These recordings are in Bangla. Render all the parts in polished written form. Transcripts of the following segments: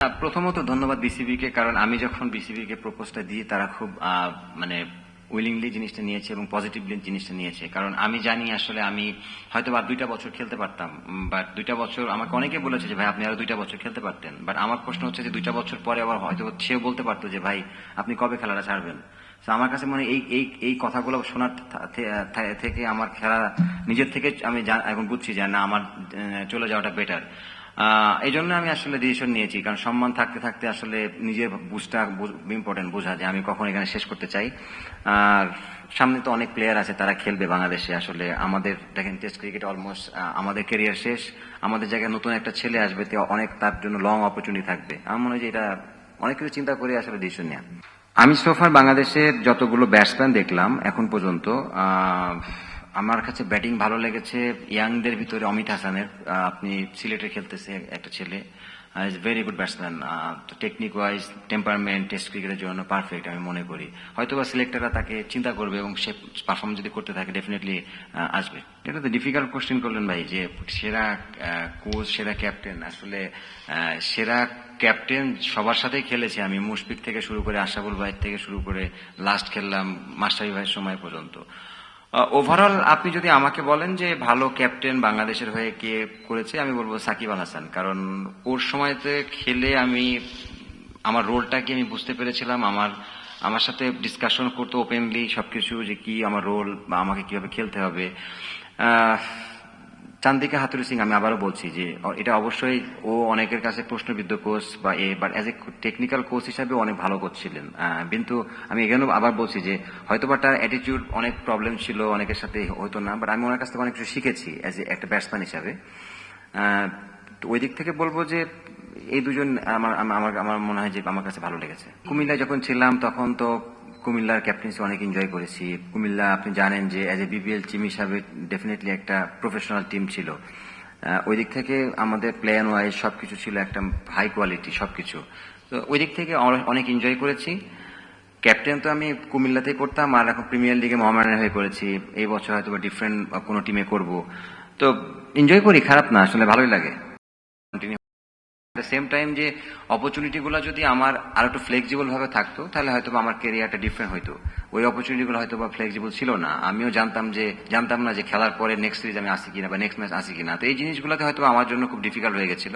প্রথমত ধন্যবাদ বিসিবিকে, কারণ আমি যখন বিসিবিকে প্রপোজটা দিই তারা খুব মানে উইলিংলি জিনিসটা নিয়েছে এবং পজিটিভলি জিনিসটা নিয়েছে। কারণ আমি জানি আসলে আমি হয়তো আর 2টা বছর খেলতে পারতাম, বাট 2টা বছর আমাকে অনেকে বলেছে যে ভাই আপনি আরো 2টা বছর খেলতে পারতেন। বাট আমার প্রশ্ন হচ্ছে যে 2টা বছর পরে আবার হয়তো সেও বলতে পারতো যে ভাই আপনি কবে খেলাটা ছাড়বেন। তো আমার কাছে মনে হয় এই কথাগুলো শোনার থেকে আমার খেলা নিজের থেকে আমি এখন বুঝছি যে না, আমার চলে যাওয়াটা বেটার। এই জন্য আমি আসলে ডিসিশন নিয়েছি, কারণ সম্মান থাকতে থাকতে আসলে নিজের বুঝটা ইম্পর্টেন্ট, বোঝা যে আমি কখন এখানে শেষ করতে চাই। আর সামনে তো অনেক প্লেয়ার আছে, তারা খেলবে বাংলাদেশে। আসলে আমাদের দেখেন টেস্ট ক্রিকেট অলমোস্ট আমাদের ক্যারিয়ার শেষ, আমাদের জায়গায় নতুন একটা ছেলে আসবে, তো অনেক তার জন্য লং অপরচুনিটি থাকবে। আমার মনে হয় যে এটা অনেক কিছু চিন্তা করে আসলে ডিসিশন নেওয়া। আমি সোফার বাংলাদেশের যতগুলো ব্যাটসম্যান দেখলাম এখন পর্যন্ত, আমার কাছে ব্যাটিং ভালো লেগেছে ইয়াংদের ভিতরে অমিত হাসানের। আপনি সিলেটে খেলতেছে একটা ছেলে, is very good batsman. Technique wise, temperament test ক্রিকেটের জন্য পারফেক্ট আমি মনে করি। হয়তোবা সিলেক্টররা তাকে চিন্তা করবে এবং সে পারফর্ম যদি করতে থাকে ডেফিনেটলি আসবে। এটা তো ডিফিকাল্ট কোশ্চেন করলেন ভাই, যে সেরা কোচ, সেরা ক্যাপ্টেন। আসলে সেরা ক্যাপ্টেন সবার সাথেই খেলেছি আমি, মুশফিক থেকে শুরু করে আশরাফুল ভাই থেকে শুরু করে লাস্ট খেললাম মাশরাফি ভাইয়ের সময় পর্যন্ত। ওভারঅল আপনি যদি আমাকে বলেন যে ভালো ক্যাপ্টেন বাংলাদেশের হয়ে কে করেছে, আমি বলবো সাকিব আল হাসান। কারণ ওর সময়তে খেলে আমি আমার রোলটাকে আমি বুঝতে পেরেছিলাম। আমার সাথে ডিসকাশন করতো ওপেনলি সবকিছু, যে কি আমার রোল বা আমাকে কিভাবে খেলতে হবে। চান্দিকা হাতুরু সিং, আমি আবারও বলছি যে এটা অবশ্যই ও অনেকের কাছে প্রশ্নবিদ্ধ কোচ বা but as a technical coach হিসাবে অনেক ভালো কোচ ছিলেন। কিন্তু আমি এখানেও আবার বলছি যে হয়তোবা তার অ্যাটিটিউড অনেক প্রবলেম ছিল, অনেকের সাথে হয়তো না, বাট আমি ওনার কাছ থেকে অনেক কিছু শিখেছি অ্যাজ এ একটা ব্যাটসম্যান হিসাবে। তো ওই দিক থেকে বলবো যে এই দুজন আমার আমার আমার মনে হয় যে আমার কাছে ভালো লেগেছে। কুমিল্লায় যখন ছিলাম তখন তো কুমিল্লার ক্যাপ্টেন্সি অনেক এনজয় করেছি। কুমিল্লা আপনি জানেন যে অ্যাজ এ বিপিএল টিম হিসাবে ডেফিনেটলি একটা প্রফেশনাল টিম ছিল। ওই দিক থেকে আমাদের প্লেয়ার ওয়াইজ সবকিছু ছিল একটা হাই কোয়ালিটি সবকিছু। তো ওই দিক থেকে অনেক এনজয় করেছি। ক্যাপ্টেন তো আমি কুমিল্লাতেই করতাম, আর এখন প্রিমিয়ার লিগে মোহামেডানের হয়ে করেছি। এই বছর হয়তো ডিফারেন্ট কোনো টিমে করব। তো এনজয় করি, খারাপ না, আসলে ভালোই লাগে। সেম টাইম যে অপরচুনিটি গুলো যদি আমার আর একটু ফ্লেক্সিবল ভাবে থাকতো, তাহলে হয়তো আমার ক্যারিয়ারটা ডিফারেন্ট হইতো। ওই অপরচুনিটি গুলো হয়তো বা ফ্লেক্সিবল ছিল না। আমিও জানতাম না যে খেলার পরে নেক্সট সিরিজ আমি আসি কিনা বা নেক্সট ম্যাচ আসি কিনা। তো এই জিনিসগুলোতে হয়তো আমার জন্য খুব ডিফিকাল্ট হয়ে গেছিল।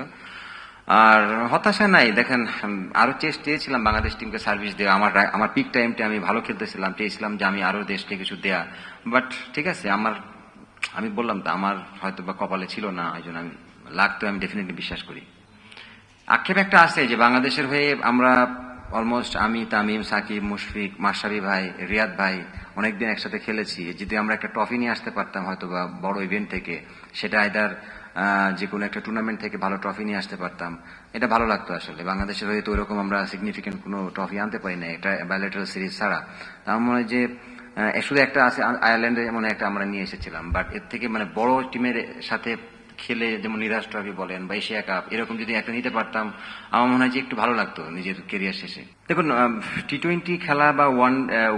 আর হতাশা নাই, দেখেন আরো চেয়েছিলাম বাংলাদেশ টিমকে সার্ভিস দেওয়া। আমার পিক টাইমটা আমি ভালো খেলতেছিলাম, চেয়েছিলাম যে আমি আরো দেশকে কিছু দেয়া। বাট ঠিক আছে, আমি বললাম তো আমার হয়তো বা কপালে ছিল না, ওই জন্য আমি লাগতো, আমি ডেফিনেটলি বিশ্বাস করি। আক্ষেপ একটা আছে যে বাংলাদেশের হয়ে আমরা অলমোস্ট আমি, তামিম, সাকিব, মুশফিক, মাশরাফি ভাই, রিয়াদ ভাই অনেকদিন একসাথে খেলেছি। যদি আমরা একটা ট্রফি নিয়ে আসতে পারতাম হয়তো বা বড় ইভেন্ট থেকে, সেটা আইদার যে কোনো একটা টুর্নামেন্ট থেকে ভালো ট্রফি নিয়ে আসতে পারতাম, এটা ভালো লাগতো। আসলে বাংলাদেশের হয়ে তো ওইরকম আমরা সিগনিফিকেন্ট কোনো ট্রফি আনতে পারি না, এটা বাইলেটারাল সিরিজ ছাড়া। আমার মনে হয় যে শুধু একটা আছে আয়ারল্যান্ডে মনে একটা আমরা নিয়ে এসেছিলাম, বাট এর থেকে মানে বড় টিমের সাথে খেলে, যেমন নিরাজ ট্রফি বলেন বা এশিয়া কাপ, এরকম যদি একটা নিতে পারতাম আমার মনে হয় যে একটু ভালো লাগতো নিজের কেরিয়ার শেষে। দেখুন, টি-20 খেলা বা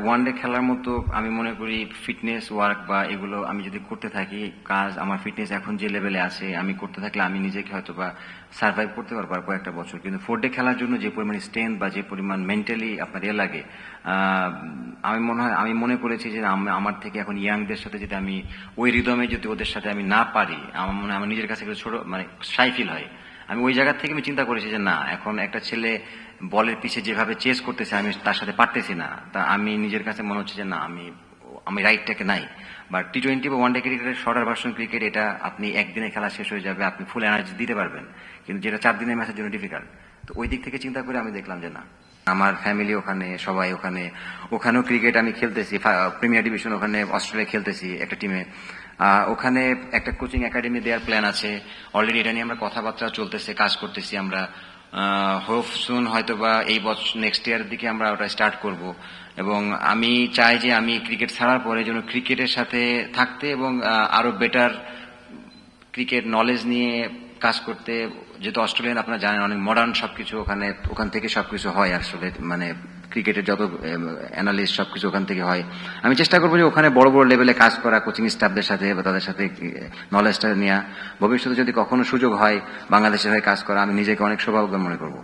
ওয়ান ডে খেলার মতো আমি মনে করি ফিটনেস ওয়ার্ক বা এগুলো আমি যদি করতে থাকি, কাজ আমার ফিটনেস এখন যে লেভেলে আছে আমি করতে থাকলে আমি নিজেকে হয়তো বা সার্ভাইভ করতে পারবো আর কয়েকটা বছর। কিন্তু 4 ডে খেলার জন্য যে পরিমাণ স্ট্রেংথ বা যে পরিমাণ মেন্টালি আপনার লাগে, আমি মনে করেছি যে আমার থেকে এখন ইয়াংদের সাথে যদি আমি ওই রিদমে যদি ওদের সাথে আমি না পারি, আমার মনে হয় আমার নিজের কাছে ছোট মানে শাই ফিল হয়। আমি ওই জায়গা থেকে আমি চিন্তা করেছি যে না, এখন একটা ছেলে বলের পিছে যেভাবে চেস করতেছে আমি তার সাথে পারতেছি না। তা আমি নিজের কাছে মনে হচ্ছে যে না, আমি রাইটটাকে নাই। বা টি-20 বা ওয়ান ডে ক্রিকেটের শর্টার ভার্সন ক্রিকেট, এটা আপনি একদিনে খেলা শেষ হয়ে যাবে, আপনি ফুল এনার্জি দিতে পারবেন, কিন্তু যেটা 4 দিনের ম্যাচের জন্য ডিফিকাল্ট। তো ওই দিক থেকে চিন্তা করে আমি দেখলাম যে না, আমার ফ্যামিলি ওখানে, সবাই ওখানেও ক্রিকেট আমি খেলতেছি, প্রিমিয়ার ডিভিশন ওখানে অস্ট্রেলিয়া খেলতেছি একটা টিমে। ওখানে একটা কোচিং একাডেমি দেওয়ার প্ল্যান আছে অলরেডি, এটা নিয়ে আমরা কথাবার্তা চলতেছে, কাজ করতেছি আমরা। হোপ সুন হয়তোবা এই বছর নেক্সট ইয়ারের দিকে আমরা ওটা স্টার্ট করব। এবং আমি চাই যে আমি ক্রিকেট ছাড়ার পরে যেন ক্রিকেটের সাথে থাকতে এবং আরো বেটার ক্রিকেট নলেজ নিয়ে কাজ করতে। যেহেতু অস্ট্রেলিয়ান আপনারা জানেন অনেক মডার্ন সবকিছু, ওখান থেকে সবকিছু হয় আসলে, মানে ক্রিকেটের যত অ্যানালিস্ট সবকিছু ওখান থেকে হয়। আমি চেষ্টা করবো যে ওখানে বড় বড় লেভেলে কাজ করা, কোচিং স্টাফদের সাথে বা তাদের সাথে নলেজটা নেওয়া। ভবিষ্যতে যদি কখনো সুযোগ হয় বাংলাদেশের হয়ে কাজ করা, আমি নিজেকে অনেক সৌভাগ্য মনে করবো।